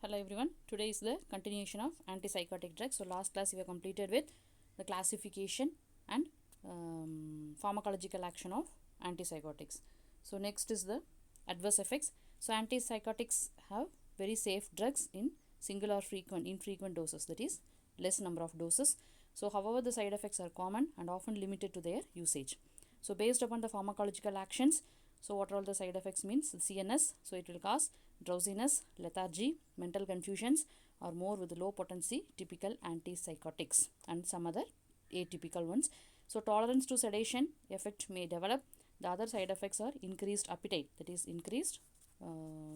Hello everyone. Today is the continuation of antipsychotic drugs. So last class we have completed with the classification and pharmacological action of antipsychotics. So next is the adverse effects. So antipsychotics have very safe drugs in single or infrequent doses, that is less number of doses. So however the side effects are common and often limited to their usage. So based upon the pharmacological actions, so what are all the side effects means the CNS, so it will cause drowsiness, lethargy, mental confusions, or more with low potency typical antipsychotics and some other atypical ones. So tolerance to sedation effect may develop. The other side effects are increased appetite, that is increased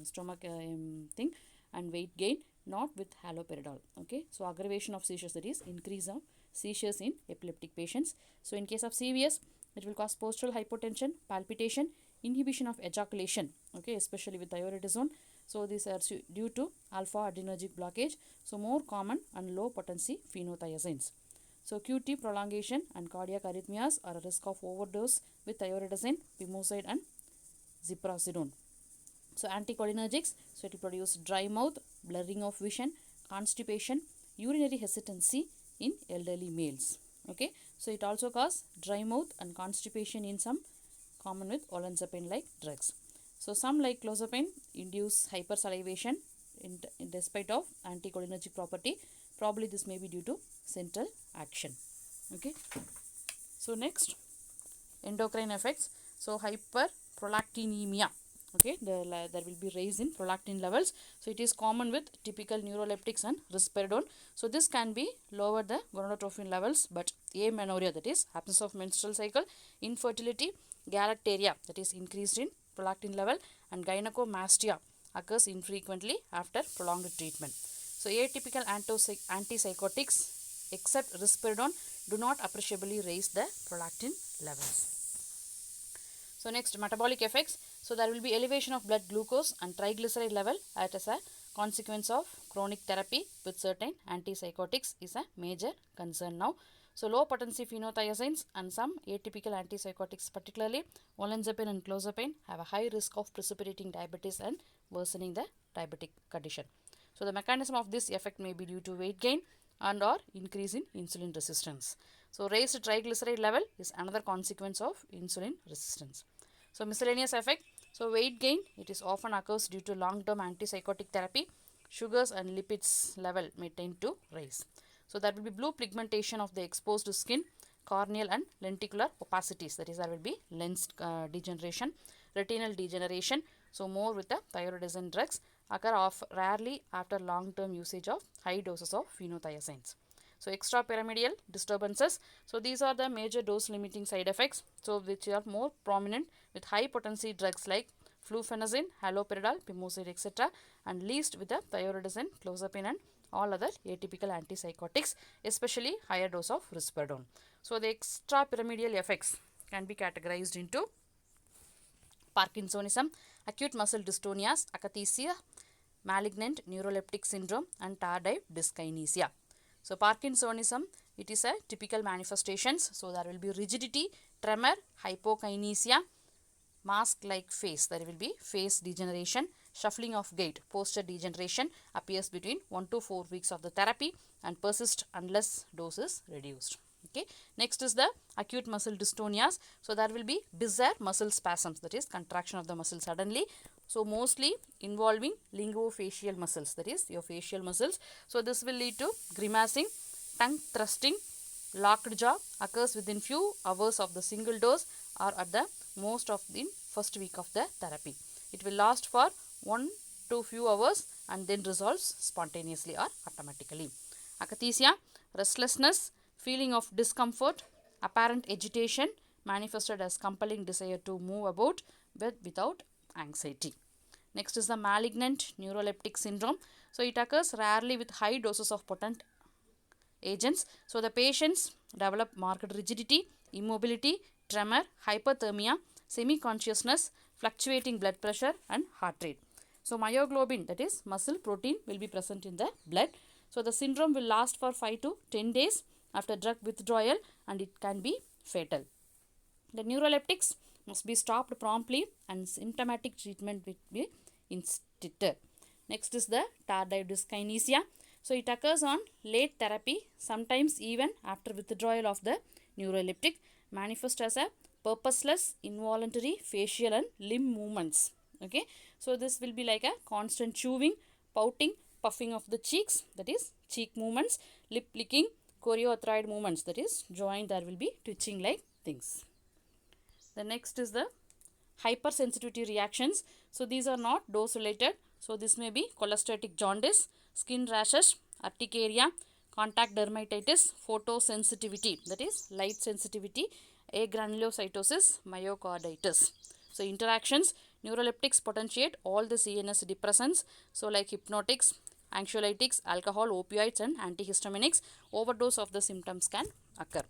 stomach thing, and weight gain, not with haloperidol. Okay, so aggravation of seizures, that is increase of seizures in epileptic patients. So in case of CVS, it will cause postural hypotension, palpitation, inhibition of ejaculation, okay, especially with thyroidazone. So these are due to alpha adrenergic blockage, so more common and low potency phenothiazines. So QT prolongation and cardiac arrhythmias are a risk of overdose with thyroidazine, pimoside and ziprasidone. So anticholinergics, so it will produce dry mouth, blurring of vision, constipation, urinary hesitancy in elderly males. Okay, so it also causes dry mouth and constipation in some common with olanzapine like drugs. So some like clozapine induce hypersalivation in despite of anticholinergic property. Probably this may be due to central action. Okay. So next, endocrine effects. So hyperprolactinemia. Okay, there will be rise in prolactin levels. So it is common with typical neuroleptics and risperidone. So this can be lower the gonadotrophin levels, but amenorrhea, that is absence of menstrual cycle, infertility, galactaria, that is increased in prolactin level, and gynecomastia occurs infrequently after prolonged treatment. So atypical antipsychotics except risperidone do not appreciably raise the prolactin levels. So next, metabolic effects. So there will be elevation of blood glucose and triglyceride level as a consequence of chronic therapy with certain antipsychotics is a major concern now. So low potency phenothiazines and some atypical antipsychotics, particularly olanzapine and clozapine, have a high risk of precipitating diabetes and worsening the diabetic condition. So the mechanism of this effect may be due to weight gain and or increase in insulin resistance. So raised triglyceride level is another consequence of insulin resistance. So miscellaneous effect. So weight gain, it is often occurs due to long-term antipsychotic therapy. Sugars and lipids level may tend to rise. So there will be blue pigmentation of the exposed skin, corneal and lenticular opacities, that is there will be lens degeneration, retinal degeneration. So more with the thyroidazine drugs occur rarely after long-term usage of high doses of phenothiazines. So extrapyramidal disturbances. So these are the major dose limiting side effects, so which are more prominent with high potency drugs like fluphenazine, haloperidol, pimoside, etc., and least with the thyroidazine, clozapine, and all other atypical antipsychotics, especially higher dose of risperidone. So the extrapyramidal effects can be categorized into Parkinsonism, acute muscle dystonias, akathisia, malignant neuroleptic syndrome, and tardive dyskinesia. So Parkinsonism, it is a typical manifestations. So there will be rigidity, tremor, hypokinesia, mask-like face. There will be face degeneration, shuffling of gait, posture degeneration appears between 1 to 4 weeks of the therapy and persists unless dose is reduced. Okay. Next is the acute muscle dystonias. So there will be bizarre muscle spasms, that is contraction of the muscle suddenly. So mostly involving linguofacial muscles, that is your facial muscles. So this will lead to grimacing, tongue thrusting, locked jaw occurs within few hours of the single dose or at the most of the first week of the therapy. It will last for 1 to few hours and then resolves spontaneously or automatically. Akathisia, restlessness, feeling of discomfort, apparent agitation manifested as compelling desire to move about but without anxiety. Next is the malignant neuroleptic syndrome. So it occurs rarely with high doses of potent agents. So the patients develop marked rigidity, immobility, tremor, hyperthermia, semi-consciousness, fluctuating blood pressure and heart rate. So myoglobin, that is muscle protein, will be present in the blood. So the syndrome will last for 5 to 10 days after drug withdrawal and it can be fatal. The neuroleptics must be stopped promptly and symptomatic treatment will be instituted. Next is the tardive dyskinesia. So it occurs on late therapy, sometimes even after withdrawal of the neuroleptic, manifest as a purposeless, involuntary facial and limb movements. Okay, so this will be like a constant chewing, pouting, puffing of the cheeks, that is cheek movements, lip licking, choreoarthroid movements, that is joint there will be twitching like things. The next is the hypersensitivity reactions. So these are not dose related. So this may be cholestatic jaundice, skin rashes, urticaria, contact dermatitis, photosensitivity, that is light sensitivity, agranulocytosis, myocarditis. So interactions, neuroleptics potentiate all the CNS depressants, so like hypnotics, anxiolytics, alcohol, opioids and antihistaminics. Overdose of the symptoms can occur.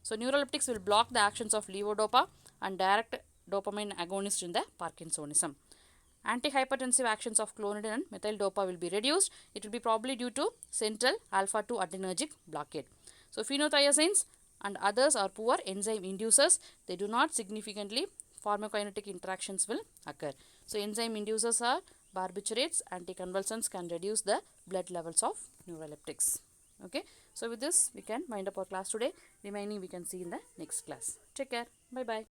So neuroleptics will block the actions of levodopa and direct dopamine agonist in the Parkinsonism. Antihypertensive actions of clonidine and methyl dopa will be reduced. It will be probably due to central alpha 2 adrenergic blockade. So phenothiazines and others are poor enzyme inducers. They do not significantly pharmacokinetic interactions will occur. So enzyme inducers are barbiturates, anticonvulsants can reduce the blood levels of neuroleptics. Okay, so with this we can wind up our class today. Remaining we can see in the next class. Take care. Bye bye.